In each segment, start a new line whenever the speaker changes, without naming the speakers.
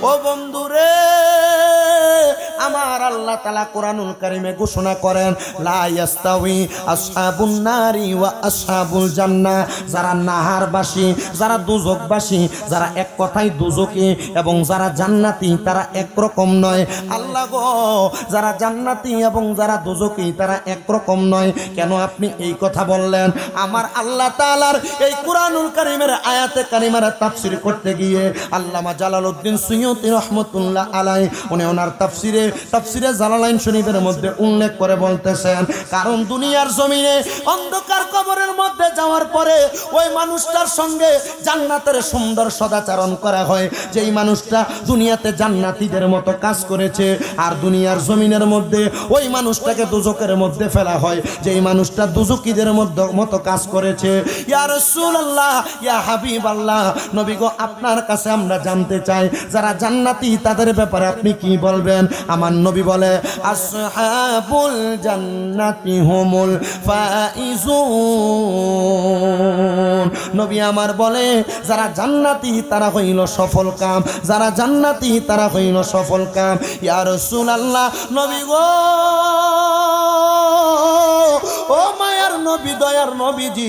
ও বন্ধুরে আমার আল্লাহ তাআলা কোরআনুল কারীমে ঘোষণা করেন লা ইয়াস্তাউই আসহাবুন নারি ওয়া আসহাবুল জান্নাহ যারা নাহারবাসী যারা দুজকবাসী যারা এক কথায় দুজকি এবং যারা জান্নাতি তারা একরকম নয় আল্লাহ গো যারা জান্নাতি এবং যারা দুজকি তারা একরকম নয় কেন আপনি এই কথা বললেন আমার আল্লাহ তাআলার এই কোরআনুল কারীমের আয়াতে কারিমার তাফসীর করতে গিয়ে আল্লামা জালালউদ্দিন সুয়ুতী রাহমাতুল্লাহ আলাইহি উনি ওনার তাফসীরে জালালাইন শরীফের মধ্যে উল্লেখ করে বলতেছেন কারণ দুনিয়ার জমিনে অন্ধকার কবরের মধ্যে যাওয়ার পরে ওই মানুষটার সঙ্গে জান্নাতের সুন্দর সদাচরণ করা হয় যেই মানুষটা দুনিয়াতে জান্নাতীদের মতো কাজ করেছে আর দুনিয়ার জমিনের মধ্যে ওই মানুষটাকে দুজকের মধ্যে ফেলা হয় যেই মানুষটা দুজকিদের মতো কাজ করেছে ইয়া রাসূলুল্লাহ ইয়া হাবিবাল্লাহ নবী গো আপনার কাছে আমরা জানতে চাই যারা জান্নাতি তাদের ব্যাপারে আপনি কি বলবেন আমার নবী বলে আসহাবুল জান্নাতি হুমুল ফাইজুন নবী আমার বলে যারা জান্নাতি তারা হইল সফল কাম যারা জান্নাতি তারা হইল সফল কাম ইয়া রাসূলুল্লাহ নবী গো ও মায়ার নবী দয়ার নবীজি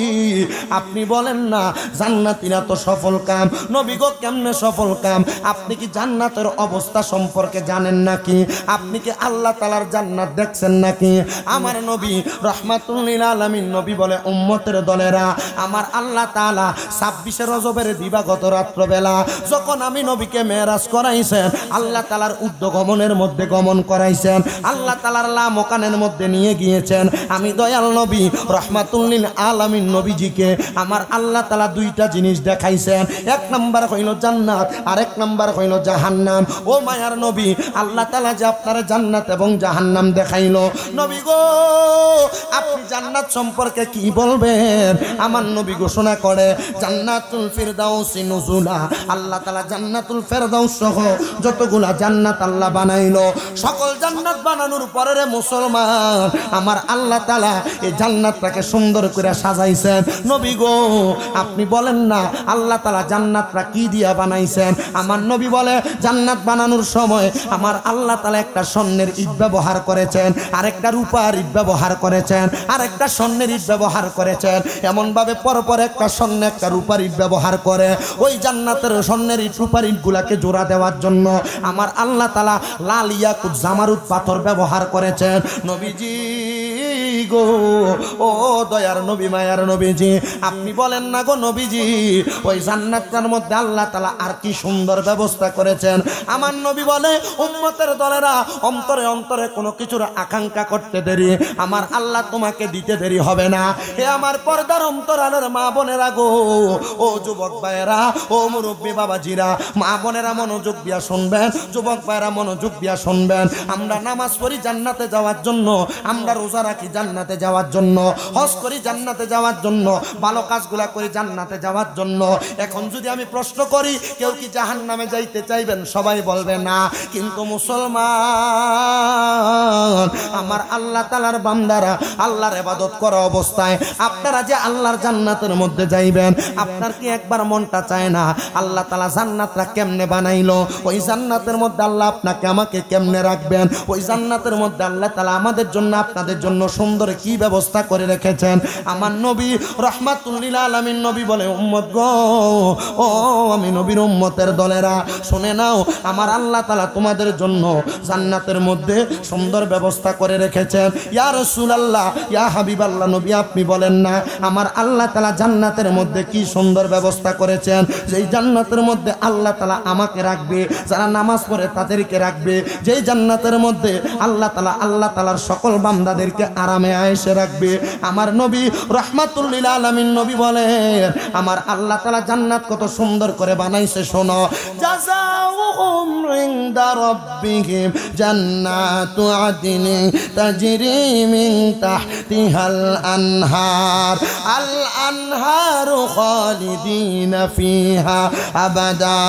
আপনি বলেন না জান্নাতীরা তো সফল কাম নবী গো কেমনে সফল কাম আপনি কি জান্নাতের অবস্থা সম্পর্কে জানেন নাকি আপনি কি আল্লাহ তাআলার জান্নাত দেখছেন নাকি আমার নবী রাহমাতুল লিল আলামিন নবী বলে উম্মতের দলেরা আমার আল্লাহ তাআলা 26 রজবের দিবাগত রাত্রবেলা যখন আমি নবীকে মেরাজ করাইছেন আল্লাহ তাআলার উদ্যগমনের মধ্যে গমন করাইছেন আল্লাহ তাআলার লা মকানের মধ্যে নিয়ে গিয়েছেন আমি দয়াল নবী রাহমাতুল লিল আলামিন নবীজিকে আমার আল্লাহ তাআলা দুইটা জিনিস দেখাইছেন এক নাম্বার হইল জান্নাত আর এক নাম্বার হইল জাহান্নাম ও মায়ার নবী আল্লাহ তাআলা যে আপনার জান্নাত এবং জাহান্নাম দেখাইলো নবী গো আপনি জান্নাত সম্পর্কে কি বলবেন আমার নবী ঘোষণা করে জান্নাতুল ফিরদাউসি নুজুলা আল্লাহ তাআলা জান্নাতুল ফিরদাউস সহ যতগুলা জান্নাত আল্লাহ বানাইলো সকল জান্নাত বানানোর পরে রে মুসলমান আমার আল্লাহ তাআলা এই জান্নাতটাকে সুন্দর করে সাজাইছেন নবী গো আপনি বলেন না আল্লাহ তাআলা জান্নাতটা কি দিয়া বানাইছেন আমার নবী বলে জান্নাত বানানোর সময় আমার আল্লাহ তাআলা একটা স্বর্ণের ইট ব্যবহার করেছেন আরেকটা রূপার ইট ব্যবহার করেছেন আরেকটা স্বর্ণের ইট ব্যবহার করেছেন এমন ভাবে পরপর একটা স্বর্ণ একটা রূপার ইট ব্যবহার করে ওই জান্নাতের স্বর্ণের ইট রূপার ইটগুলাকে জোড়া দেওয়ার জন্য আমার আল্লাহ তাআলা লাল ইয়াকুত জামারুত পাথর ব্যবহার করেছেন নবীজি গো ও দয়ার নবী মায়ার নবীজি আপনি বলেন না গো নবীজি ওই জান্নাতটার মধ্যে আল্লাহ তাআলা আর কি সুন্দর ব্যবস্থা করেছেন আমার নবী বলে উম্মতের দলেরা অন্তরে অন্তরে কোনো কিছুর আকাঙ্ক্ষা করতে দেরি আমার আল্লাহ তোমাকে দিতে দেরি হবে না হে আমার পর্দার অন্তরালের মা বোনেরা গো ও যুবক ভাইয়েরা ও মুরব্বী বাবাজিরা মা বোনেরা মনোযোগ দিয়া শুনবেন যুবক ভাইয়েরা মনোযোগ দিয়া শুনবেন আমরা নামাজ পড়ি জান্নাতে যাওয়ার জন্য আমরা রোজা রাখি জান্নাতে যাওয়ার জন্য হজ করি জান্নাতে যাওয়ার জন্য ভালো কাজগুলা করি জান্নাতে যাওয়ার জন্য এখন যদি আমি প্রশ্ন করি কেউ কি জাহান্নামে যাইতে চাইবেন সবাই বলবে না কিন্তু মুসলমান আমার আল্লাহ তাআলার বান্দারা আল্লাহর ইবাদত করা অবস্থায় আপনারা যে আল্লাহর জান্নাতের মধ্যে যাইবেন আপনার কি একবার মনটা চায় না আল্লাহ তাআলা জান্নাতটা কেমনে বানাইলো ওই জান্নাতের মধ্যে আল্লাহ আপনাকে আমাকে কেমনে রাখবেন ওই জান্নাতের মধ্যে আল্লাহ তাআলা আমাদের জন্য আপনাদের জন্য সুন্দর কি ব্যবস্থা করে রেখেছেন আমার নবী রাহমাতুল লিল আলামিন নবী বলে উম্মত গো ও আমি নবীর উম্মতের দলেরা শুনে নাও আমার আল্লাহ তাআলা তোমাদের জন্য জান্নাতের মধ্যে সুন্দর ব্যবস্থা করে রেখেছেন ইয়া রাসূলুল্লাহ ইয়া হাবিবাল্লাহ নবী আপনি বলেন না আমার আল্লাহ তাআলা জান্নাতের মধ্যে কি সুন্দর ব্যবস্থা করেছেন যেই জান্নাতের মধ্যে আল্লাহ তাআলা আমাকে রাখবে যারা নামাজ পড়ে তাদেরকে রাখবে যেই জান্নাতের মধ্যে আল্লাহ তাআলার সকল বান্দাদেরকে আরামে আয়েশে রাখবে আমার নবী রাহমাতুল লিল আলামিন নবী বলেন আমার আল্লাহ তাআলা জান্নাত কত সুন্দর করে বানাইছে শোনো জাযাউহুম ইনদা রাব্বিহিম জান্নাতু আদনি তাজরি মিন তাহতিহাল আনহার আল আনহারু খালিদিনা ফিহা আবাদা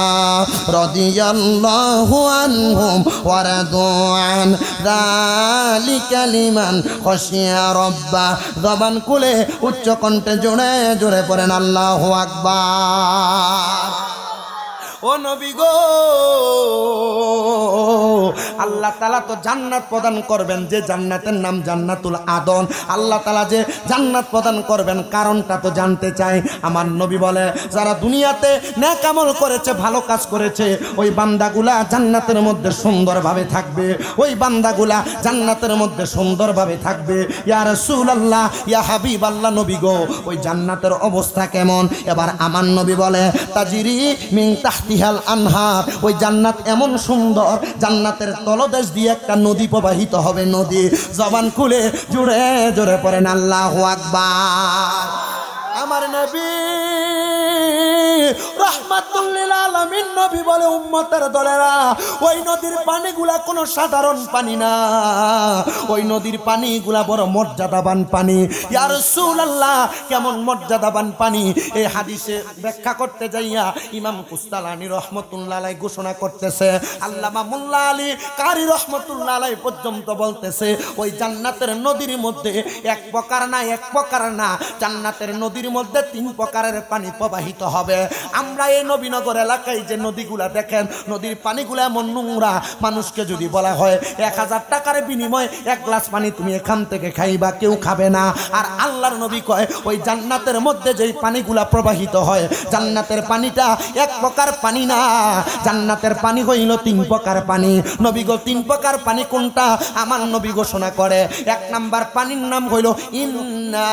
রাদিয়াল্লাহু আনহুম ওয়া রাদু আন যালিকা লিমান খাশিয়া রাব্বা জবান খুলে উচ্চ কণ্ঠে জোরে জোরে পড়েন আল্লাহু আকবার ও নবী গো আল্লাহ তাআলা তো জান্নাত প্রদান করবেন, যে জান্নাতের নাম জান্নাতুল আদন। আল্লাহ তাআলা যে জান্নাত প্রদান করবেন কারণটা তো জানতে চাই। আমার নবী বলে, যারা দুনিয়াতে নেক আমল করেছে, ভালো কাজ করেছে, ওই বান্দাগুলা জান্নাতের মধ্যে সুন্দরভাবে থাকবে, ওই বান্দাগুলা জান্নাতের মধ্যে সুন্দরভাবে থাকবে। ইয়া রাসূলুল্লাহ, ইয়া হাবিবাল্লাহ, নবী গো, ওই জান্নাতের অবস্থা কেমন? এবার আমার নবী বলে, তাজরি মিন তাহতিহাল আনহার, ওই জান্নাত এমন সুন্দর, জান্নাতের তলদেশ দিয়ে একটা নদী প্রবাহিত হবে। নদী, জবান খুলে জোরে জোরে পড়েন আল্লাহু আকবার। আমার নবী রাহমাতুল লিল আলামিন নবী বলে, উম্মতের দলেরা, ওই নদীর পানিগুলা কোনো সাধারণ পানি না, ওই নদীর পানিগুলা বড় মর্যাদাবান পানি। ইয়া রাসূলুল্লাহ, কেমন মর্যাদাবান পানি? এই হাদিসে ব্যাখ্যা করতে যাইয়া ইমাম কুস্তালানী রাহমাতুল্লাহ আলাইহি ঘোষণা করতেছে, আল্লামা মোল্লা আলী কারি রাহমাতুল্লাহ আলাইহি পর্যন্ত বলতেছে, ওই জান্নাতের নদীর মধ্যে এক প্রকার না, এক প্রকার না, জান্নাতের নদীর মধ্যে 3 প্রকারের পানি প্রবাহিত হবে। আমরা এই নবীনগর এলাকায় যে নদীগুলা দেখেন, নদীর পানিগুলা এমন নোংরা, মানুষকে যদি বলা হয় 1000 টাকার বিনিময়ে 1 গ্লাস পানি তুমি এখান থেকে খাইবা, কেউ খাবে না। আর আল্লাহর নবী কয়, ওই জান্নাতের মধ্যে যেই পানিগুলা প্রবাহিত হয়, জান্নাতের পানিটা এক প্রকার পানি না, জান্নাতের পানি হইল 3 প্রকার পানি। নবী গো, 3 প্রকার পানি কোনটা? আমার নবী ঘোষণা করে, 1 নাম্বার পানির নাম হইল ইন্না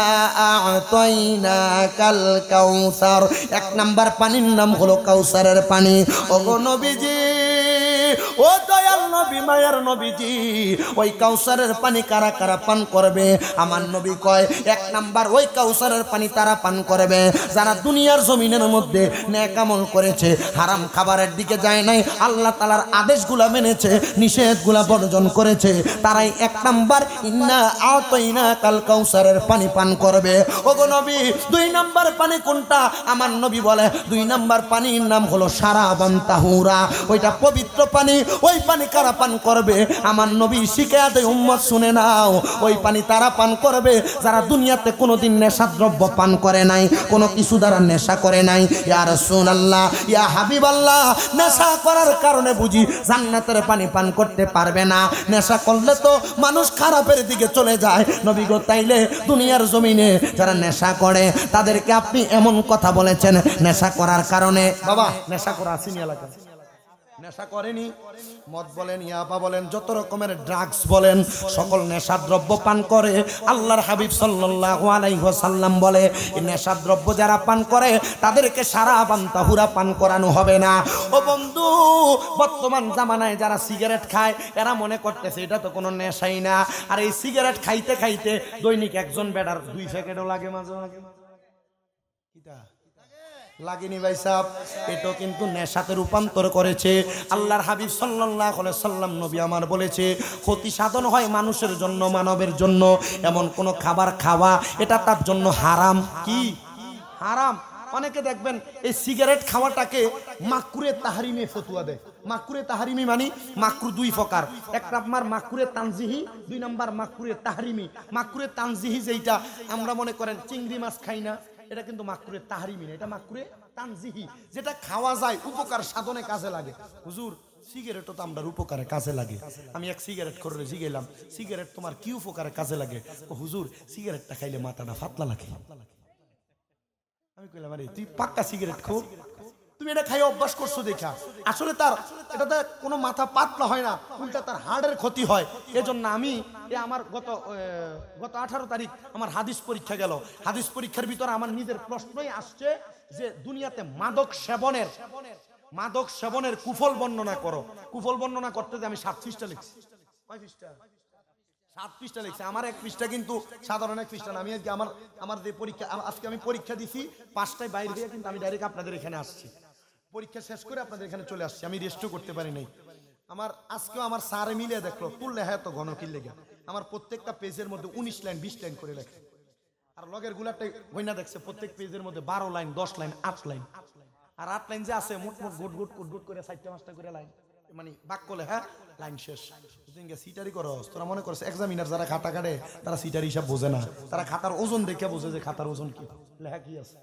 আ'তাইনা কাল কাউসার, 1 নাম্বার পানির নাম হলো কাউসারের পানি। ওগো নবীজি, ও দয়াল নবী, মায়ের নবীজি, ওই কাউসারের পানি কারা কারা পান করবে? আমার নবী কয়, 1 নাম্বার ওই কাউসারের পানি তারা পান করবে যারা দুনিয়ার জমিনের মধ্যে নেক আমল করেছে, হারাম খাবারের দিকে যায় নাই, আল্লাহ তাআলার আদেশগুলা মেনেছে, নিষেধগুলা বর্জন করেছে, তারাই 1 নাম্বার ইন্না আ'তাইনা কাল কাউসারের পানি পান করবে। ওগো নবী, 2 নাম্বার পানি কোনটা? আমার নবী বলে, 2 নাম্বার পানির নাম হলো শারাবান তাহুরা, ওইটা পবিত্র পানি। ওই পানি কারা পান করবে? আমার নবী শিখায়া দেয়, উম্মত শুনে নাও, ওই পানি তারা পান করবে যারা দুনিয়াতে কোনোদিন নেশাদ্রব্য পান করে নাই, কোনো কিছু দ্বারা নেশা করে নাই। ইয়া রাসূলুল্লাহ, ইয়া হাবিবাল্লাহ, নেশা করার কারণে বুঝি জান্নাতের পানি পান করতে পারবে না? নেশা করলে তো মানুষ খারাপের দিকে চলে যায়। নবী গো, তাইলে দুনিয়ার জমিনে যারা নেশা করে তাদেরকে আপনি এমন কথা বলেছেন, নেশা করার কারণে, বাবা নেশা করা আসেনি এলাকা, নেশা করেনি, মদ বলেন, ইয়াবা বলেন, যত রকমের ড্রাগস বলেন, সকল নেশা দ্রব্য পান করে। আল্লাহর হাবিব সাল্লাল্লাহু আলাইহি ওয়াসাল্লাম বলে, এই নেশা দ্রব্য যারা পান করে তাদেরকে শারাবান তাহুরা পান করানো হবে না। ও বন্ধু, বর্তমান জামানায় যারা সিগারেট খায় এরা মনে করতেছে এটা তো কোনো নেশাই না। আর এই সিগারেট খাইতে খাইতে দৈনিক একজন বেটার 2 প্যাকেটও লাগে, মাঝে মাঝে লাগেনি ভাই সাহেব, এটাও কিন্তু নেশাতে রূপান্তর করেছে। আল্লাহর হাবিব সাল্লাল্লাহু আলাইহি সাল্লাম নবী আমার বলেছে, ক্ষতি সাধন হয় মানুষের জন্য, মানবের জন্য এমন কোন খাবার খাওয়া, এটা তার জন্য হারাম। কি হারাম? অনেকে দেখবেন এই সিগারেট খাওয়াটাকে মাকরুহে তাহরিমে ফতোয়া দেয়। মাকরুহে তাহরিমি মানে মাকরু 2 প্রকার, 1 নাম্বার মাকরুহে তানজিহি, 2 নাম্বার মাকরুহে তাহরিমি। মাকরুহে তানজিহি যেটা আমরা মনে করেন চিংড়ি মাছ খাই না, এটা কিন্তু মাকরুহে তাহরিমি না, এটা মাকরুহে তানজিহি, যেটা খাওয়া যায়, উপকার সাধনে কাজে লাগে। হুজুর, সিগারেটও তো আমরা উপকারে কাজে লাগে। আমি এক সিগারেট করে জিগেলাম, সিগারেট তোমার কি উপকারে কাজে লাগে? ও হুজুর, সিগারেটটা খাইলে মাথাটা ফাতলা লাগে। আমি কইলাম, আরে তুই পাক্কা সিগারেট খাও, তুমি এটা খাই অভ্যাস করছো দেখা। আসলে তার এটাতে কোনো মাথা পাতলা হয় না, উল্টা তার হার্টের ক্ষতি হয়। এজন্য আমি আমার গত 18 তারিখ আমার হাদিস পরীক্ষা গেল। হাদিস পরীক্ষার ভিতরে আমার নিজের প্রশ্নই আসছে যে দুনিয়াতে মাদক সেবনের কুফল বর্ণনা করো। কুফল বর্ণনা করতে যে আমি 7 পৃষ্ঠা লিখছি। কয় পৃষ্ঠা? 7 পৃষ্ঠা লিখছি। আমার 1 পৃষ্ঠা কিন্তু সাধারণ 1 পৃষ্ঠা না। আমি আজকে আমার যে পরীক্ষা, আজকে আমি পরীক্ষা দিছি 5টায় বাইরে দিয়ে, কিন্তু আমি ডাইরেক্ট আপনাদের এখানে আসছি। পরীক্ষা শেষ করে আপনাদের এখানে চলে আসছি, আমি রেস্টও করতে পারি নাই। আমার আজকেও আমার স্যারে মিলিয়ে দেখলো তোর লেখা এত ঘন কি লেখা। আমার প্রত্যেকটা পেজের মধ্যে 19 লাইন 20 লাইন করে লেখে। আর লগের গুলাটাই হইনা দেখছে প্রত্যেক পেজের মধ্যে 12 লাইন 10 লাইন 8 লাইন। আর 8 লাইন যে আছে মোট গুট করে 4টা 5টা করে লাইন, মানে বাক্য লেখা, লাইন শেষ। সিটারি করস তোরা মনে করছে এক্সামিনার যারা খাতা কাটে তারা সিটারি হিসাব বোঝে না, তারা খাতার ওজন দেখে বোঝে যে খাতার ওজন কি, লেখা কি আছে।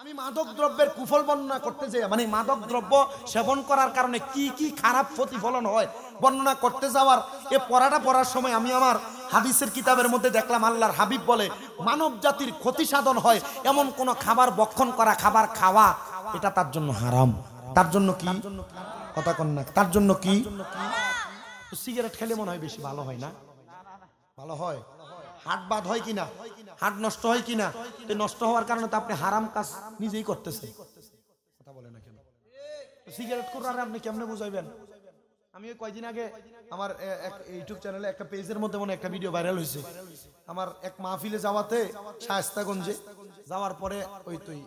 আমি মাদক দ্রব্যের কুফল বর্ণনা করতে চাই, মানে মাদক দ্রব্য সেবন করার কারণে কি কি খারাপ প্রতিফলন হয় বর্ণনা করতে যাওয়ার এ পড়ার সময় আমি আমার হাদিসের কিতাবের মধ্যে দেখলাম আল্লাহর হাবিব বলে মানব জাতির ক্ষতি সাধন হয় এমন কোন খাবার ভক্ষণ করা, খাবার খাওয়া, এটা তার জন্য হারাম। তার জন্য কি কথা কন না, তার জন্য কি? সিগারেট খেলে মনে হয় বেশি ভালো হয় না? ভালো হয়। হার্ট বাদ হয় কিনা, হার্ট নষ্ট হয় কিনা, নষ্ট হওয়ার কারণে তো আপনি হারাম কাজ নিজেই করতেছেন। কথা বলে না কেন? সিগারেট করার আপনি কেমনে বুঝাইবেন? আমি কয়েকদিন আগে আমার এক ইউটিউব চ্যানেলে একটা পেজের মধ্যে মনে একটা ভিডিও ভাইরাল হয়েছে। আমার এক মাহফিলে যাওয়াতে শায়েস্তাগঞ্জে যাওয়ার পরে ওই তুই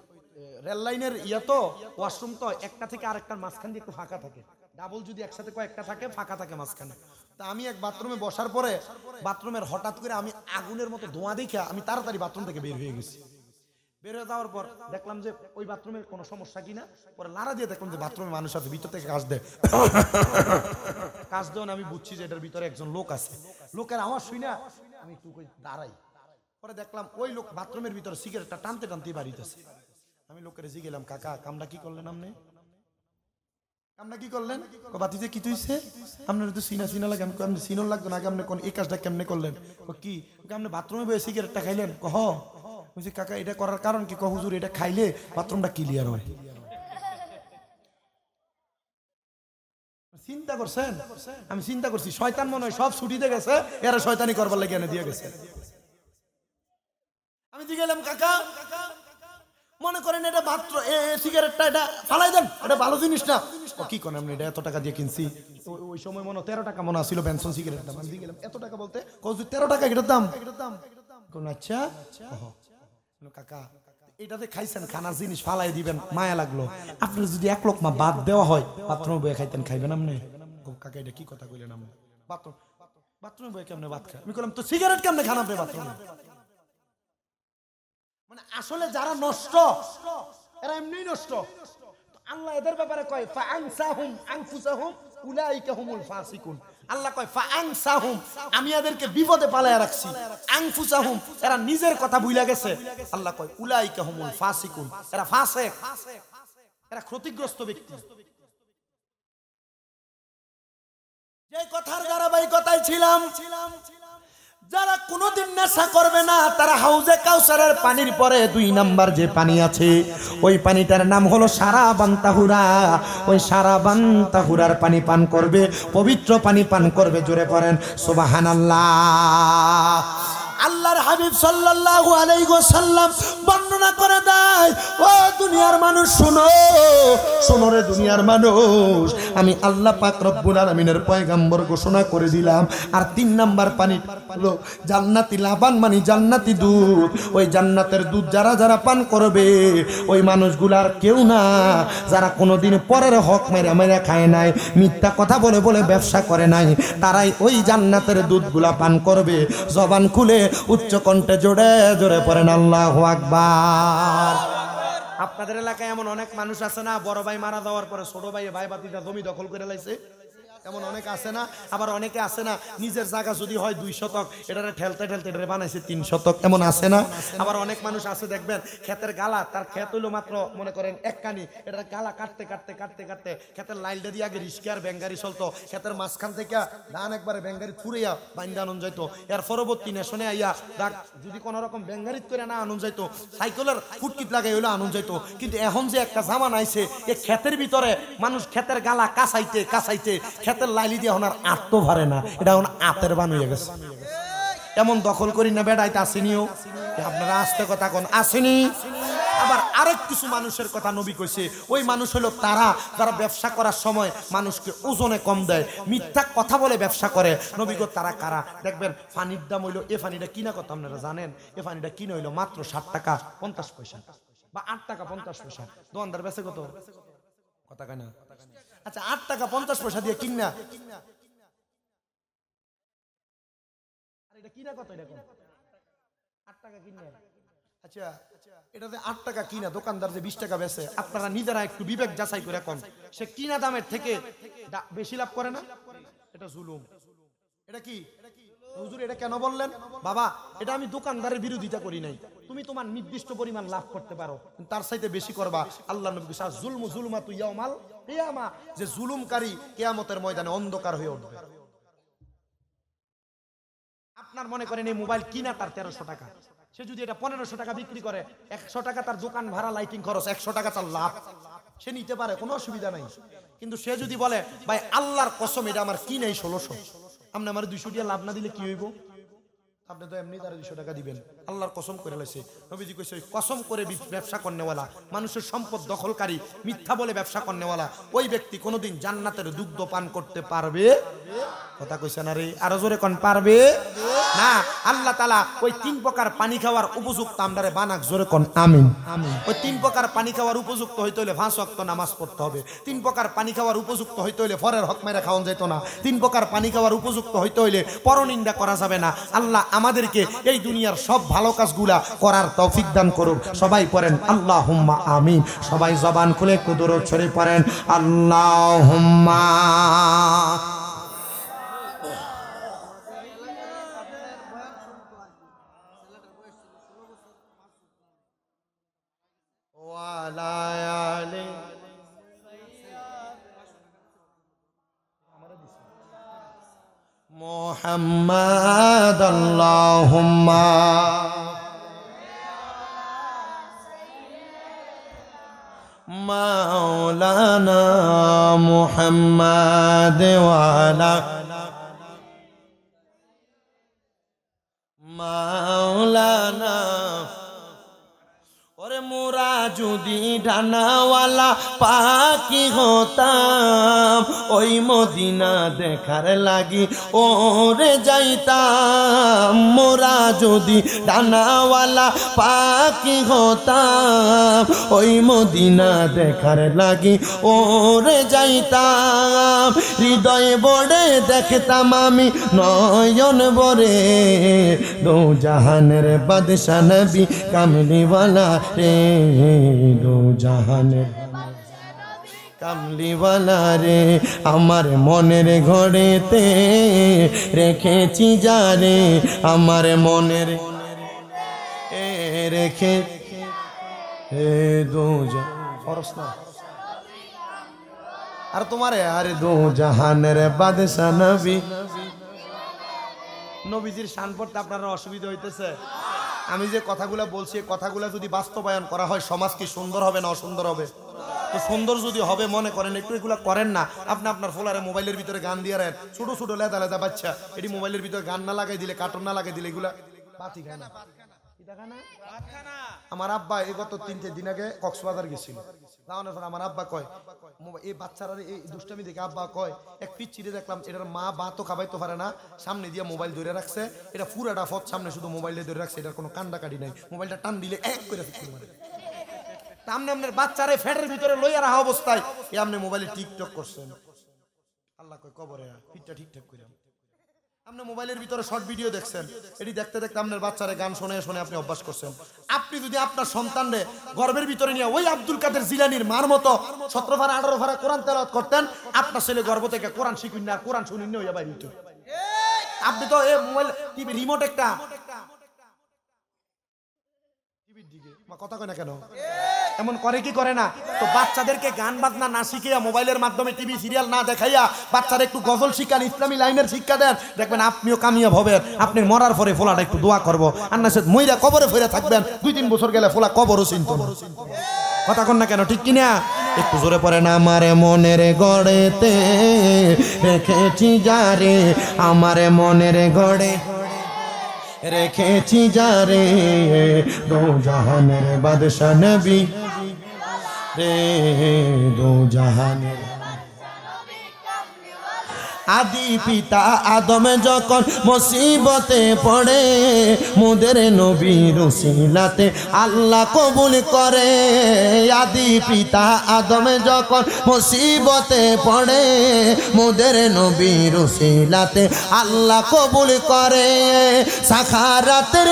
রেল লাইনের তো ওয়াশরুম তো একটা থেকে আরেকটার মাঝখান দিয়ে একটু ফাঁকা থাকে, ডাবল যদি একসাথে কয়েকটা থাকে ফাঁকা থাকে মাঝখানে। তা আমি এক বাথরুমে বসার পরে বাথরুমের হঠাৎ করে আমি আগুনের মতো ধোঁয়া দেখে আমি তাড়াতাড়ি বাথরুম থেকে বের হয়ে গেছি। বের হয়ে যাওয়ার পর দেখলাম যে ওই বাথরুমের কোনো সমস্যা কিনা, পরে লাড়া দিয়ে দেখলাম যে বাথরুমে মানুষ আছে, ভিতর থেকে কাজ দেয়। কাজ দেওয়া আমি বুঝছি যে এটার ভিতরে একজন লোক আছে। লোকের আওয়াজ শুই না আমি একটু দাঁড়াই, পরে দেখলাম ওই লোক বাথরুমের ভিতরে সিগারেটটা টানতে টানতে বাড়িতেছে। আমি লোকের জিগেলাম, কাকা কামটা কি করলেন আপনি? কামটা কি করলেন? বাতিতে কি তুইছে? আপনার তো সিনা সিনা লাগে। আমি সিনোর লাগতো না, আপনি কোন এই কাজটা কেমনে করলেন? কি আপনি বাথরুমে বসে সিগারেটটা খাইলেন? কহ বলছি কাকা এটা করার কারণ কি? হুজুর এটা খাইলে বাথরুমটা ক্লিয়ার হয়। চিন্তা করছেন? আমি চিন্তা করছি শয়তান মনে হয় সব ছুটিতে গেছে, এরা শয়তানি করবার লাগে এনে দিয়ে গেছে। আমি জিগেলাম, কাকা মনে করেন এটা মাত্র সিগারেটটা এটা ফালাই দেন, এটা ভালো জিনিস না। কি করেন আপনি? এটা এত টাকা দিয়ে কিনছি। ওই সময় মনে 13 টাকা মনে আসছিল বেনসন সিগারেট দাম। আমি গেলাম এত টাকা বলতে 13 টাকা এটার দাম। আচ্ছা কাকা এটাতে খাইছেন, খানার জিনিস ফালাই দিবেন, মায়া লাগলো। আপনার যদি 1 লোকমা বাদ দেওয়া হয় বাথরুমে বয়ে খাইতেন, খাইবেন আপনি? কাকা এটা কি কথা কইলেন আপনি? বাথরুমে বয়ে কেমনে ভাত খায়? আমি বললাম তো সিগারেট কেমনে খান আপনি বাথরুমে? মানে আসলে যারা নষ্ট এরা এমনি নষ্ট। আল্লাহ এদের ব্যাপারে কয় ফাআনসাহুম আনফুসাহুম উলাইকা হুমুল ফাসিকুন। আল্লাহ কয় ফাআনসাহুম, আমি এদেরকে বিপদে পালায়া রাখছি। আনফুসাহুম, এরা নিজের কথা ভুলে গেছে। আল্লাহ কয় উলাইকা হুমুল ফাসিকুন, এরা ফাসিক, এরা ক্ষতিগ্রস্ত ব্যক্তি। যে কথার ধারাবাহিকতায় ছিলাম, যারা কোনোদিন নেশা করবে না তারা হাউজে কাউসারের পানির পরে 2 নাম্বার যে পানি আছে ওই পানিটার নাম হলো সারাবান তাহুরা। ওই সারাবান তাহুরার পানি পান করবে, পবিত্র পানি পান করবে। জোরে পড়েন সুবহানাল্লাহ। আল্লাহর হাবিব সাল্লাল্লাহু আলাইহি ওয়াসাল্লাম বর্ণনা করে দেয়, ও দুনিয়ার মানুষ শোনো, শোনো রে দুনিয়ার মানুষ, আমি আল্লাহ পাক রব্বুল আলামিনের পয়গম্বর ঘোষণা করে দিলাম। আর 3 নাম্বার পানি হলো জান্নাতি লাবান, মানে জান্নাতি দুধ। ওই জান্নাতের দুধ যারা যারা পান করবে ওই মানুষগুলার কেউ না যারা কোনোদিন পরের হক মেরে মেরে খায় নাই, মিথ্যা কথা বলে বলে ব্যবসা করে নাই, তারাই ওই জান্নাতের দুধগুলা পান করবে। জবান খুলে উচ্চ কণ্ঠে জোরে জোরে পড়েন আল্লাহু আকবার। আপনাদের এলাকায় এমন অনেক মানুষ আছে না, বড় ভাই মারা যাওয়ার পরে ছোট ভাই ভাই বাতিটা জমি দখল করে লাইছে? এমন অনেক আছে না? আবার অনেকে আছে না নিজের জায়গা যদি হয় 2 শতক এটারে ঠেলতে ঠেলতে এটারে বানাইছে 3 শতক, এমন আছে না? আবার অনেক মানুষ আছে দেখবেন ক্ষেতের গালা, তার ক্ষেত হইলো মাত্র মনে করেন 1 কানি, এটার গালা কাটতে কাটতে কাটতে কাটতে ক্ষেতের লাইলটা দিয়ে আগে রিস্কা আর ব্যাঙ্গারি চলতো, ক্ষেতের মাঝখান থেকে ধান একবারে ব্যাঙ্গারি ফুরাইয়া বাইন্দা আনুন যাইতো। এর পরবর্তী নেশনে আইয়া দাগ যদি কোনো রকম ব্যাঙ্গারিত করে না আনুন যাইতো, সাইকেলের ফুটকিট লাগাই হইলো আনুন যাইতো। কিন্তু এখন যে একটা জামান আইছে, এই ক্ষেতের ভিতরে মানুষ ক্ষেতের গালা কাঁচাইতে কাঁচাইতে ক্ষেতের লাইলি দিয়ে এখন আর আট তো ভারে না, এটা এখন আতের বান হয়ে গেছে। এমন দখল করি না বেড়াইতে আসেনিও, আপনারা আস্তে কথা কোন আসেনি। আবার আরেক কিছু মানুষের কথা নবী কইছে, ওই মানুষ হলো তারা যারা ব্যবসা করার সময় মানুষকে ওজনে কম দেয়, মিথ্যা কথা বলে ব্যবসা করে। নবী গো তারা কারা? দেখবেন পানির দাম হইলো, এ পানিটা কিনা কত আপনারা জানেন? এ পানিটা কিনে হইলো মাত্র 7 টাকা 50 পয়সা বা 8 টাকা 50 পয়সা। দোকানদার বেচে কত? কথা কয় না। আচ্ছা 8 টাকা 50 পয়সা দিয়ে কিনা, আর এটা কিনা কত? এটা 8 টাকা কিনা। আচ্ছা এটাতে 8 টাকা কিনা, দোকানদার যে 20 টাকা বেচে, আপনারা নিজেরা একটু বিবেক যাচাই করে কোন সে কিনা দামের থেকে বেশি লাভ করে না? এটা জুলুম। এটা কি হুজুর এটা কেন বললেন? বাবা এটা আমি দোকানদারের বিরোধিতা করি নাই, তুমি তোমার নির্দিষ্ট পরিমাণ লাভ করতে পারো, তার চাইতে বেশি করবা। আল্লাহ নবী বলেছেন জুলমু জুলমাতু ইয়াউমাল কিয়ামা, যে জুলুমকারী কিয়ামতের ময়দানে অন্ধকার হয়ে উঠবে। আপনার মনে করেন এই মোবাইল কিনা তার 1300 টাকা, সে যদি এটা 1500 টাকা বিক্রি করে, 100 টাকা তার দোকান ভাড়া লাইটিং খরচ, 100 টাকা তার লাভ, সে নিতে পারে, কোনো অসুবিধা নাই। কিন্তু সে যদি বলে ভাই আল্লাহর কসম এটা আমার কি নেই 1600, আপনি আমার 200 টাকা লাভ না দিলে কি হইব? আপনি তো এমনি তার 200 টাকা দিবেন, আল্লাহর কসম করে লাইছে। নবীজি কইছে কসম করে ব্যবসা করনেওয়ালা, মানুষের সম্পদ দখলকারী, মিথ্যা বলে ব্যবসা করনেওয়ালা, ওই ব্যক্তি কোনোদিন জান্নাতের দুগ্ধ পান করতে পারবে? কথা কইছেন আরে আরো জোরে কোন পারবে না? আল্লাহ তাআলা ওই 3 প্রকার পানি খাওয়ার উপযুক্ত আমরারে বানাক, জোরে কোন আমিন। ওই 3 প্রকার পানি খাওয়ার উপযুক্ত হইতে হলে 5 ওয়াক্ত নামাজ পড়তে হবে। 3 প্রকার পানি খাওয়ার উপযুক্ত হইতে হলে ফরের হক মেরে খাওয়ান যেত না। 3 প্রকার পানি খাওয়ার উপযুক্ত হইতে হইলে পরনিন্দা করা যাবে না। আল্লাহ আমাদেরকে এই দুনিয়ার সব ভালো কাজগুলা করার তৌফিক দান করুন। সবাই পড়েন আল্লাহুম্মা আমিন। সবাই জবান খুলে একটু দরুদ শরীফ পড়েন আল্লাহুম্মা। মুহাম্মাদ আল্লাহুম্মা মাওলানা মুহাম্মাদ ওয়ালা মাওলানা। ওরে মোরা যদি ডানাওয়ালা পাখি হতাম, ওই মদিনা দেখার লাগি ওরে যাইতাম। মোরা যদি ডানাওয়ালা পাখি হতাম, ওই মদিনা দেখার লাগি ওরে যাইতাম। হৃদয় বড়ে দেখতাম আমি নয়ন বরে, দো জাহানের বাদশা নবী কামলিওয়ালা রে, দো জাহানের কামলিওয়ালা রে। আমার মনের ঘরেতে রেখেছি যারে, আমার মনের রেখে দো জাহান আর তোমারে আরে দো জাহানের বাদশা নবী। নবীজির শান পড়তে আপনারা অসুবিধা হইতেছে? আমি যে কথাগুলো বলছি এই কথাগুলো যদি বাস্তবায়ন করা হয় সমাজ কি সুন্দর হবে না অসুন্দর হবে? তো সুন্দর যদি হবে মনে করেন একটু এগুলো করেন না। আপনি আপনার ফোলারে মোবাইলের ভিতরে গান দিয়ে রাখেন, ছোট ছোট লেদা লেদা বাচ্চা, এটি মোবাইলের ভিতরে গান না লাগাই দিলে, কার্টুন না লাগাই দিলে এগুলা বাতি খায় না। আমার আব্বা এই গত 3-4 দিন আগে কক্সবাজার গেছিল, যাওয়ানোর পর আমার আব্বা কয় এই বাচ্চারা এই দুষ্টামি দেখে আব্বা কয় এক পিচ্চিরে দেখলাম এটার মা তো খাবাইতে পারে না, সামনে দিয়ে মোবাইল ধরে রাখছে, এটা পুরাটা ফট সামনে শুধু মোবাইলে ধরে রাখছে, এটার কোনো কান্ডা কাটি নাই, মোবাইলটা টান দিলে এক করে মারে। সামনে আপনার বাচ্চারে ফ্যাটের ভিতরে লইয়া রাখা অবস্থায় এ আপনি মোবাইলে টিকটক করছেন। আল্লাহ কয় কবরে পিঠটা ঠিকঠাক করে। আপনি মোবাইলের ভিতরে শর্ট ভিডিও দেখছেন, এটি দেখতে দেখতে আপনার বাচ্চারে গান শুনে শুনে আপনি অভ্যাস করছেন। আপনি যদি আপনার সন্তানরে গর্বের ভিতরে নিয়ে ওই আব্দুল কাদের জিলানির মার মতো 17 পারা 18 পারা কোরআন তেলাওয়াত করতেন, আপনার ছেলে গর্ব থেকে কোরআন শিখুন না, কোরআন শুনুন না, হইয়া বাইরে। আপনি তো এই মোবাইল টিভি রিমোট একটা টিভির দিকে কথা কয় না কেন? এমন করে কি করে না? তো বাচ্চাদেরকে গান বাজনা না শিখিয়া মোবাইলের মাধ্যমে টিভি সিরিয়াল না দেখাইয়া বাচ্চারা একটু গজল শিখান, ইসলামী লাইনের শিক্ষা দেন, দেখবেন আপনিও কামিয়াব হবেন। আপনি মরার পরে ফোলাটা একটু দোয়া করবো, আর না সে মইরা কবরে ফিরে থাকবেন, 2-3 বছর গেলে ফোলা কবরও চিনতো না। কথা কন না কেন? ঠিক কিনা? একটু জোরে পড়েন আমার মনের গড়েতে রেখেছি যারে, আমার মনের গড়ে রেখেছি যারে, দো জাহানের বাদশা নবী রে, দো জাহানের। আদি পিতা আদম যখন মুসিবতে পড়ে, মোদের নবীর উসিলাতে আল্লাহ কবুল করে। আদি পিতা আদম যখন মুসিবতে পড়ে, মোদের নবীর উসিলাতে আল্লাহ কবুল করে। সাখারাতের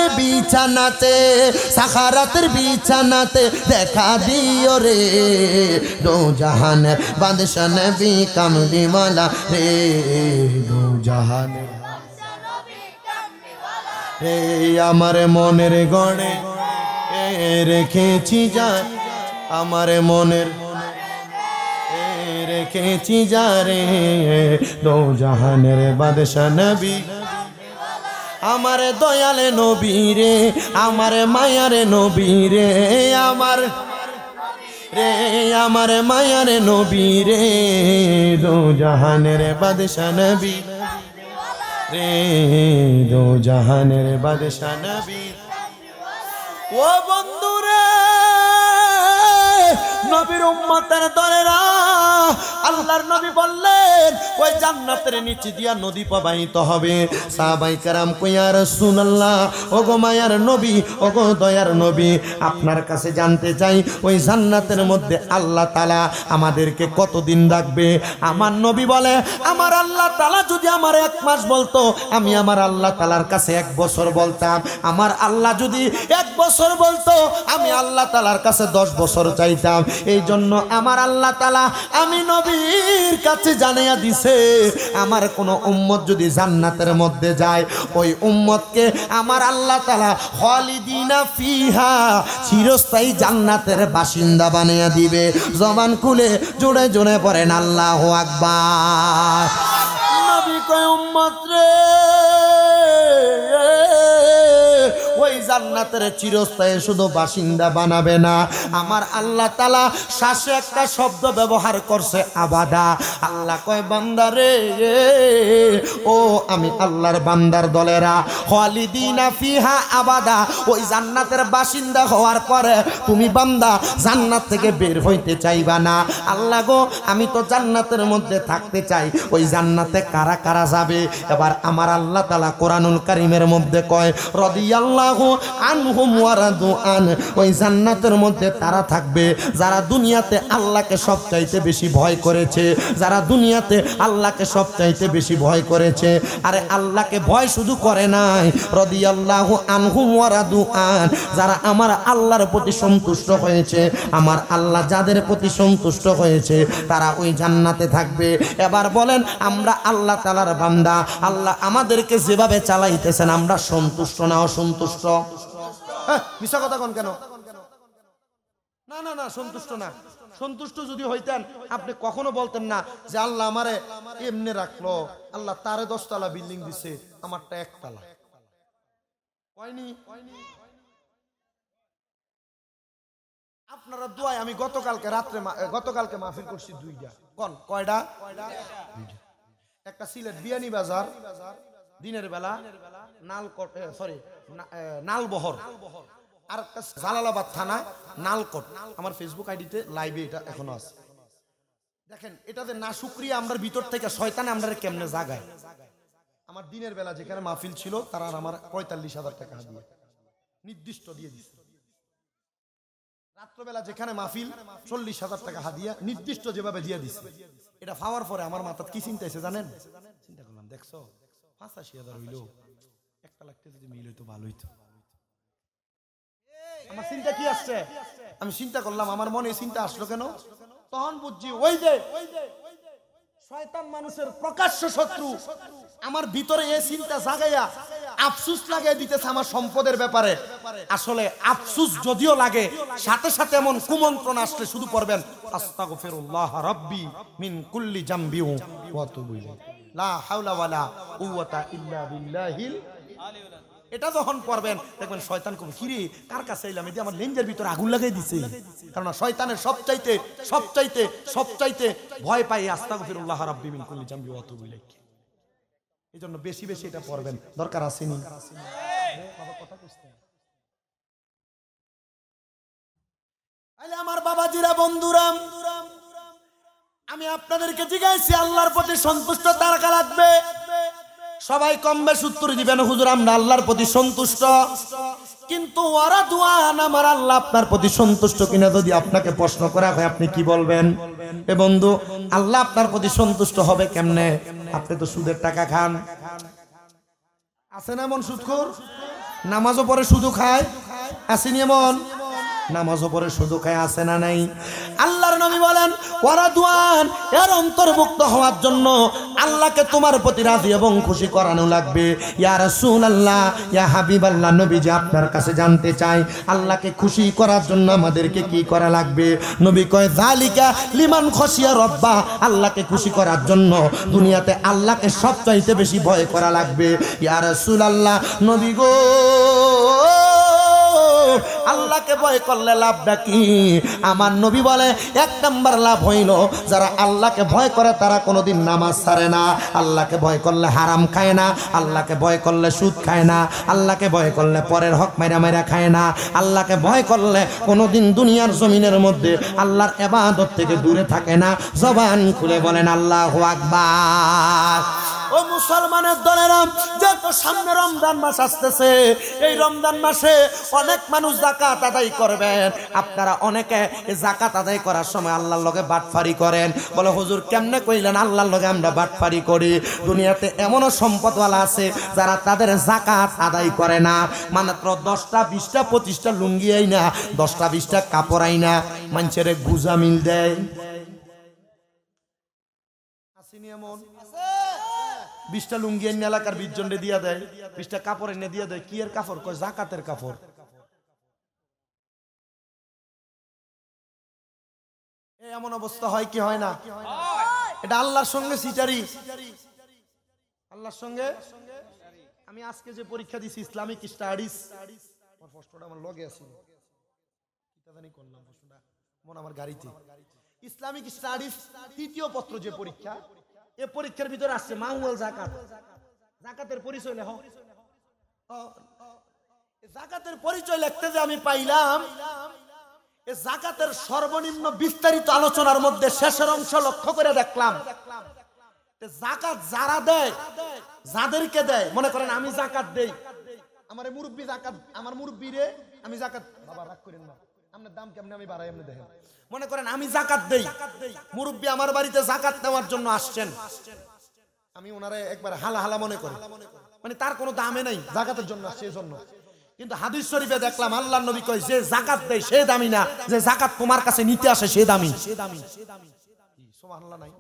বিছানাতে দেখা দিও রে, দো জাহানের বাদশা নবী কামলিওয়ালা রে, দো জাহানের রে আমার মনের গড়ে রেখেছি জান, আমার মনের রেখেছি যারে দো জাহানের বাদশা নবী, আমার দয়ালে নবী রে, আমার মায়ারে নবী রে, আমার রে আমার মায়ারে নবী রে, দো জাহানের বাদশা নবী রে, দো জাহানের বাদশা নবী। ও বন্ধু রে, নবীর উম্মতের দলেরা, আল্লাহর নবী বললেন ওই জান্নাতের নিচে দিয়া নদী প্রবাহিত হবে। সাহাবায়ে কেরাম কই ইয়া রাসূলুল্লাহ, ওগো মায়ার নবী, ওগো দয়ার নবী, আপনার কাছে জানতে চাই ওই জান্নাতের মধ্যে আল্লাহ তাআলা আমাদেরকে কতদিন রাখবে? আমার নবী বলে, আমার আল্লাহ তাআলা যদি আমার 1 মাস বলতো, আমি আমার আল্লাহ তাআলার কাছে 1 বছর বলতাম। আমার আল্লাহ যদি 1 বছর বলতো, আমি আল্লাহ তাআলার কাছে 10 বছর চাইতাম। এই জন্য আমার আল্লাহ তাআলা আমি নবীর কাছে জানাইয়া দিছে, আমার কোন উম্মত যদি জান্নাতের মধ্যে যায়, ওই উম্মতকে আমার আল্লাহ তাআলা খালিদিনা ফিহা, চিরস্থায়ী জান্নাতের বাসিন্দা বানাইয়া দিবে। জবান খুলে জোরে জোরে পড়েন আল্লাহু আকবার। নবী কয় উম্মত রে, ওই জান্নাতের চিরস্থায়ী শুধু বাসিন্দা বানাবে না, আমার আল্লাহ তাআলা শ্বাসে একটা শব্দ ব্যবহার করছে, আবাদা। আল্লাহ কয় বান্দা রে, ও আমি আল্লাহর বান্দার দলেরা, খালিদিনা ফিহা আবাদা, ওই জান্নাতের বাসিন্দা হওয়ার পরে তুমি বান্দা জান্নাত থেকে বের হইতে চাইবা না। আল্লাহ গো, আমি তো জান্নাতের মধ্যে থাকতে চাই, ওই জান্নাতে কারা কারা যাবে? এবার আমার আল্লাহ তাআলা কোরআনুল কারীমের মধ্যে কয়, রাদিয়াল্লাহু আনহুম ওয়া রাদু আন, ওই জান্নাতের মধ্যে তারা থাকবে যারা দুনিয়াতে আল্লাহকে সবচাইতে বেশি ভয় করেছে, যারা দুনিয়াতে আল্লাহকে সবচাইতে বেশি ভয় করেছে। আরে আল্লাহকে ভয় শুধু করে নাই, রাদিয়াল্লাহু আনহুম ওয়া রাদু আন, যারা আমার আল্লাহর প্রতি সন্তুষ্ট হয়েছে, আমার আল্লাহ যাদের প্রতি সন্তুষ্ট হয়েছে, তারা ওই জান্নাতে থাকবে। এবার বলেন, আমরা আল্লাহ তাআলার বান্দা, আল্লাহ আমাদেরকে যেভাবে চালাইতেছেন, আমরা সন্তুষ্ট না অসন্তুষ্ট? মিছা কথা কোন কেন? না না না, সন্তুষ্ট না। সন্তুষ্ট যদি হইতেন, আপনি কখনো বলতেন না যে আল্লাহ আমারে এমনি রাখলো, আল্লাহ তারে 10 তলা বিল্ডিং দিছে, আমারটা 1 তলা। কয়নি? আপনারা দোয়ায় আমি গতকালকে মাহফিল করছি 2টা। কোন কয়টা? 2টা। একটা সিলেট বিয়ানী বাজার দিনের বেলা, নালবহর, আর একটা জালালাবাদ থানা নালকট। আমার ফেসবুক আইডিতে লাইভে এটা এখনো আছে। দেখেন, এটাতে না শুকরিয়া আমরা ভিতর থেকে শয়তানে আমরা কেমনে জাগায়। আমার দিনের বেলা যেখানে মাহফিল ছিল, তারা আমার 45,000 টাকা দিয়ে নির্দিষ্ট দিয়ে দিচ্ছে। রাত্রবেলা যেখানে মাহফিল, 40,000 টাকা হাদিয়া নির্দিষ্ট যেভাবে দিয়ে দিচ্ছে। এটা পাওয়ার পরে আমার মাথায় কি চিন্তা এসে জানেন? চিন্তা করলাম, দেখছো 85,000 হইল, 1 লাখ যদি মিল হইতো ভালো হইতো। আমার চিন্তা কি আসছে? আমি চিন্তা করলাম, আমার মনে চিন্তা আসলো কেন? তখন বুঝছি ওই যে শয়তান মানুষের প্রকাশ্য শত্রু আমার ভিতরে এই চিন্তা জাগাইয়া আফসোস লাগাই দিতেছে আমার সম্পদের ব্যাপারে। আসলে আফসোস যদিও লাগে, সাথে সাথে এমন কুমন্ত্রণা আসলে শুধু পড়বেন, আস্তাগফিরুল্লাহ রাব্বি মিন কুল্লি জামবি ওয়া আতুবু ইলাইহি, লা হাওলা ওয়ালা কুওয়াতা ইল্লা বিল্লাহিল আলিয়্যিল। এটা যখন পড়বেন দেখবেন শয়তান কবে কিরে কার কাছে এলাম, এদি আমার লেঞ্জের ভিতরে আগুন লাগাই দিছে। কারণ শয়তানের সবচাইতে ভয় পাই আস্তাগফিরুল্লাহ রাব্বি মিন কুল্লি জামবি ওয়া আতুবু ইলাইহি। এইজন্য বেশি বেশি এটা পড়বেন, দরকার আছে নি? আলে আমার বাবাজিরা, বন্ধুরা, আমি আপনাদেরকে জিজ্ঞাসি আল্লাহর প্রতি সন্তুষ্ট তারা লাগবে? সবাই কম বেশ উত্তর দিবেন, হুজুর আমরা আল্লাহর প্রতি সন্তুষ্ট। কিন্তু ওরা দুয়ান, আমার আল্লাহ আপনার প্রতি সন্তুষ্ট কিনা যদি আপনাকে প্রশ্ন করা হয়, আপনি কি বলবেন? এ বন্ধু, আল্লাহ আপনার প্রতি সন্তুষ্ট হবে কেমনে? আপনি তো সুদের টাকা খান। আছে না এমন সুদখোর? নামাজও পড়ে সুদও খায়, আসেনি এমন? নামাজও পড়ে সুযোগ আছে না নাই? আল্লাহর নবী বলেন ওয়ারাদওয়ান, এর অন্তর্ভুক্ত হওয়ার জন্য আল্লাহকে তোমার প্রতি রাজি এবং খুশি করানো লাগবে। ইয়া রাসূলুল্লাহ, ইয়া হাবিবাল্লাহ, নবীজি আপনার কাছে জানতে চাই আল্লাহকে খুশি করার জন্য আমাদেরকে কি করা লাগবে? নবী কয় যালিকা লিমান খশিয়া রব্বা, আল্লাহকে খুশি করার জন্য দুনিয়াতে আল্লাহকে সবচাইতে বেশি ভয় করা লাগবে। ইয়া রাসূলুল্লাহ, নবী গো আল্লাহকে ভয় করলে লাভটা কি? আমার নবী বলে 1 নাম্বার লাভ হইল যারা আল্লাহকে ভয় করে তারা কোনোদিন নামাজ ছাড়ে না, আল্লাহকে ভয় করলে হারাম খায় না, আল্লাহকে ভয় করলে সুদ খায় না, আল্লাহকে ভয় করলে পরের হক মাইরা মাইরা খায় না, আল্লাহকে ভয় করলে কোনোদিন দুনিয়ার জমিনের মধ্যে আল্লাহর ইবাদত থেকে দূরে থাকে না। জবান খুলে বলেন আল্লাহু আকবার। ও মুসলমানের দলেরা, যত সামনে রমজান মাস আসতেছে, এই রমজান মাসে অনেক মানুষ যাকাত আদায় করবেন। আপনারা অনেকে যাকাত আদায় করার সময় আল্লাহর লগে বাটফারি করেন। বলে হুজুর কেমনে কইলেন আল্লাহর লগে আমরা বাটফারি করি? দুনিয়াতে এমনও সম্পদওয়ালা আছে যারা তাদের যাকাত আদায় করে না, মাত্র 10টা 20টা 25টা লুঙ্গি আই না, 10টা 20টা কাপড় আই না, মানুষের গুজা মিল দেয়। আসেনি এমন? 20টা লুঙ্গি এনে এলাকার 20 জনরে দিয়া দেয়, 20টা কাপড় এনে দিয়া দেয়। কি এর কাপড়? কয় যাকাতের কাপড়। এমন অবস্থা হয় কি হয় না? এটা আল্লাহর সঙ্গে সিটারি, আল্লাহর সঙ্গে। আমি আজকে যে পরীক্ষা দিছি ইসলামিক স্টাডিজ, আমার প্রশ্নটা আমার লগে আছিল, কিটা জানি করলাম প্রশ্নটা মন আমার গাড়িতে। ইসলামিক স্টাডিজ 3য় পত্র যে পরীক্ষা, এ পরীক্ষার ভিতরে আসছে মাহুয়াল যাকাত। যাকাতের পরিচয় লেখ। যাকাতের পরিচয় লিখতে যে আমি পাইলাম, এ যাকাতের সর্বনিম্ন বিস্তারিত আলোচনার মধ্যে শেষের অংশ লক্ষ্য করে দেখলাম, যাকাত যারা দেয়, যাদেরকে দেয়, মনে করেন আমি যাকাত দেই, আমার মুরব্বী যাকাত, আমার মুরব্বীরে আমি যাকাত, বাবা রাগ করেন না, আপনার দাম কেমনে আমি বাড়াই আপনি দেখেন। মনে করেন আমি যাকাত দেই, মুরব্বী আমার বাড়িতে যাকাত নেওয়ার জন্য আসছেন, আমি ওনারে একবার হালা হালা মনে করি, মানে তার কোনো দামে নাই, যাকাতের জন্য আসছে এই জন্য। কিন্তু হাদিস শরীফে দেখলাম আল্লাহর নবী কয় যে যাকাত দেয় সে দামি না, যে যাকাত তোমার কাছে নিতে আসে সে দামি। সুবহানাল্লাহ নাই?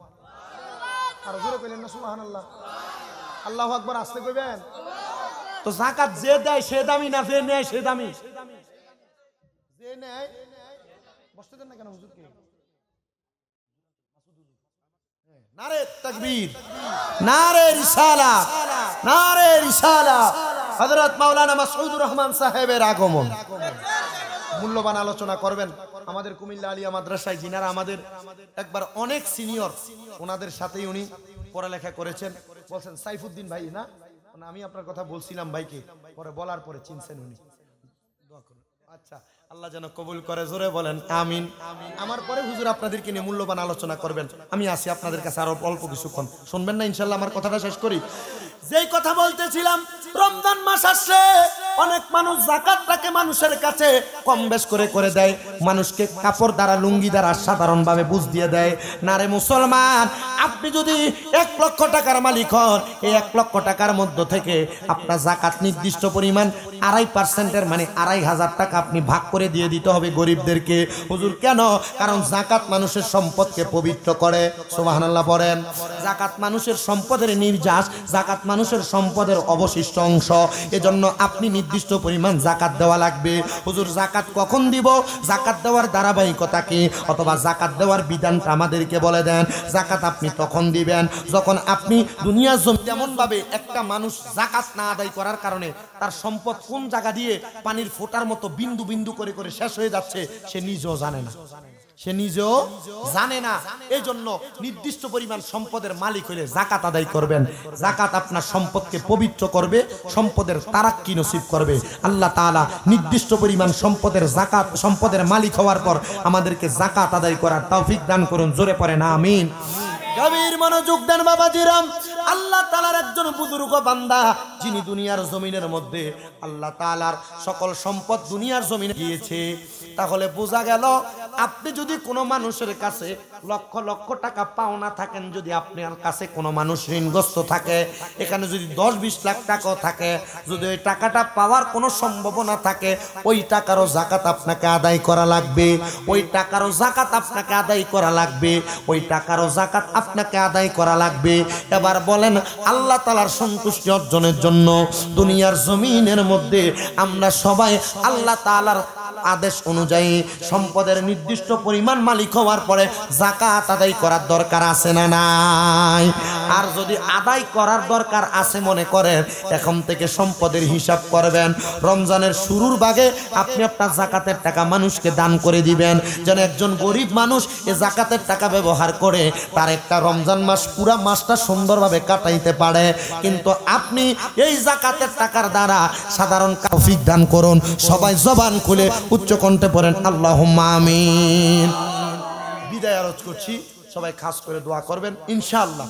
আর জোরে কইলেন না সুবহানাল্লাহ? আল্লাহু আকবার আসতে কইবেন তো। যাকাত যে দেয় সে দামি না, যে নেয় সে দামি? যে নেয় বসতে দেন না কেন হুজুরকে? নারে তাকবীর, নারে রিসালাত, নারে রিসালাত। হযরত মাওলানা মাসউদুর রহমান সাহেবের আগমন। মূল্যবান আলোচনা করবেন আমাদের কুমিল্লা আলিয়া মাদ্রাসায়, যিনারা আমাদের একবার অনেক সিনিয়র, ওনাদের সাথেই উনি পড়ালেখা করেছেন। বলছেন সাইফুদ্দিন ভাই না? আমি আপনার কথা বলছিলাম ভাইকে, পরে বলার পরে চিনছেন উনি। দোয়া করুন। আচ্ছা, আল্লাহ যেন কবুল করে, জোরে বলেন আমিন। আমার পরে হুজুর আপনাদেরকে নিয়ে মূল্যবান আলোচনা করবেন। আমি আসি আপনাদের কাছে আরো অল্প কিছুক্ষণ, শুনবেন না ইনশাল্লাহ? আমার কথাটা শেষ করি। যেই কথা বলতেছিলাম, রমজান মাস আসছে, অনেক মানুষ যাকাতটাকে মানুষের কাছে কম বেশ করে দেয়, মানুষকে কাপড় দ্বারা, লুঙ্গি দ্বারা সাধারণভাবে বুঝ দিয়ে দেয়। না রে মুসলমান, আপনি যদি 1 লক্ষ টাকার মালিক হন, এই 1 লক্ষ টাকার মধ্য থেকে আপনার যাকাত নির্দিষ্ট পরিমাণ 2.5% মানে 2,500 টাকা আপনি ভাগ করে দিয়ে দিতে হবে গরিবদেরকে। হুজুর কেন? কারণ যাকাত মানুষের সম্পদকে পবিত্র করে। সুবহানাল্লাহ পড়েন। যাকাত মানুষের সম্পদের নির্যাস, যাকাত মানুষের সম্পদের অবশিষ্ট অংশ, এজন্য আপনি নির্দিষ্ট পরিমাণ যাকাত দেওয়া লাগবে। হুজুর যাকাত কখন দিব? যাকাত দেওয়ার ধারাবাহিকতা কি, অথবা যাকাত দেওয়ার বিধানটা আমাদেরকে বলে দেন। যাকাত আপনি তখন দিবেন যখন আপনি দুনিয়া জমি, যেমন ভাবে একটা মানুষ যাকাত না আদায় করার কারণে তার সম্পদ কোন জায়গা দিয়ে পানির ফোঁটার মতো বিন্দু বিন্দু করে করে শেষ হয়ে যাচ্ছে, সে নিজেও জানে না, সে নিজেও জানে না। এই জন্য নির্দিষ্ট পরিমাণ সম্পদের মালিক হইলে যাকাত আদায় করবেন। যাকাত আপনার সম্পদকে পবিত্র করবে, সম্পদের তারাক্কি নসিব করবে। আল্লাহ তাআলা নির্দিষ্ট পরিমাণ সম্পদের যাকাত, সম্পদের মালিক হওয়ার পর আমাদেরকে যাকাত আদায় করার তৌফিক দান করুন। জোরে পড়েন আমিন। গভীর মনোযোগ দেন বাবাজিরাম। আল্লাহ তাআলার একজন বুজুর্গ বান্দা, যিনি দুনিয়ার জমিনের মধ্যে আল্লাহ তাআলার সকল সম্পদ দুনিয়ার জমিনে দিয়েছে। তাহলে বোঝা গেল আপনি যদি কোনো মানুষের কাছে লক্ষ লক্ষ টাকা পাওনা থাকেন, যদি আপনার কাছে কোনো মানুষ ঋণগ্রস্ত থাকে, এখানে যদি 10-20 লাখ টাকাও থাকে, যদি ওই টাকাটা পাওয়ার কোনো সম্ভাবনা থাকে, ওই টাকারও যাকাত আপনাকে আদায় করা লাগবে, ওই টাকারও যাকাত আপনাকে আদায় করা লাগবে, ওই টাকারও যাকাত আপনাকে আদায় করা লাগবে। এবার বলেন, আল্লাহ তাআলার সন্তুষ্টি অর্জনের জন্য দুনিয়ার জমিনের মধ্যে আমরা সবাই আল্লাহ তাআলার আদেশ অনুযায়ী সম্পদের নির্দিষ্ট পরিমাণ মালিক হওয়ার পরে যাকাত আদায় করার দরকার আছে না নাই? আর যদি আদায় করার দরকার আছে মনে করেন, এখন থেকে সম্পদের হিসাব করবেন। রমজানের শুরুর ভাগে আপনি আপনার যাকাতের টাকা মানুষকে দান করে দিবেন, যেন একজন গরিব মানুষ এই যাকাতের টাকা ব্যবহার করে তার একটা রমজান মাস পুরা মাসটা সুন্দরভাবে কাটাইতে পারে। কিন্তু আপনি এই যাকাতের টাকার দ্বারা সাধারণ তৌফিক দান করুন। সবাই জবান খুলে উচ্চ কণ্ঠে পড়েন আল্লাহুম্মা আমিন। বিদায় আরজ করছি, সবাই খাস করে দোয়া করবেন ইনশাআল্লাহ।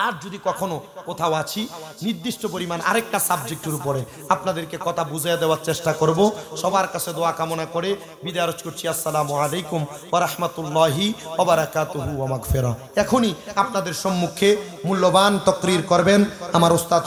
আর যদি কখনো কোথাও আছি নির্দিষ্ট পরিমাণ আরেকটা সাবজেক্টের উপরে আপনাদেরকে কথা বুঝিয়ে দেওয়ার চেষ্টা করব। সবার কাছে দোয়া কামনা করে বিদায় আরজ করছি। আসসালামু আলাইকুম ওয়া রাহমাতুল্লাহি ওয়া বারাকাতুহু ওয়া মাগফিরাহ। এখনই আপনাদের সম্মুখে মূল্যবান তাকরীর করবেন আমার উস্তাদ